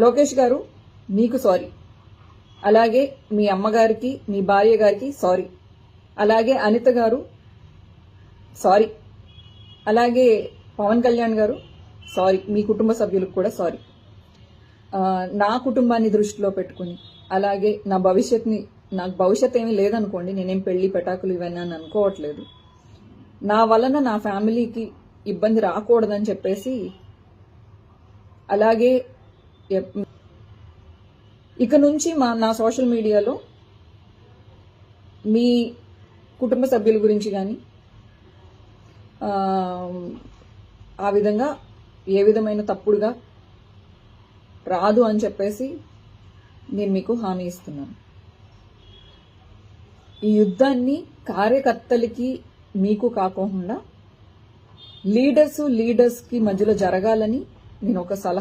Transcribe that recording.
లోకేష్ గారు మీకు సారీ, అలాగే మీ అమ్మగారికి మీ భార్య గారికి సారీ, అలాగే అనిత గారు సారీ, అలాగే పవన్ కళ్యాణ్ గారు సారీ, మీ కుటుంబ సభ్యులకు కూడా సారీ. నా కుటుంబాన్ని దృష్టిలో పెట్టుకుని, అలాగే నాకు భవిష్యత్ ఏమీ లేదనుకోండి, నేనేం పెళ్లి పెటాకులు ఇవన్నీ అని అనుకోవట్లేదు. నా వలన నా ఫ్యామిలీకి ఇబ్బంది రాకూడదని చెప్పేసి, అలాగే ఇక నుంచి నా సోషల్ మీడియాలో మీ కుటుంబ సభ్యుల గురించి కానీ ఆ విధంగా ఏ విధమైన తప్పుడుగా రాదు అని చెప్పేసి నేను మీకు హామీ ఇస్తున్నాను. ఈ యుద్ధాన్ని కార్యకర్తలకి మీకు కాకుండా లీడర్స్కి మధ్యలో జరగాలని నేను ఒక సలహా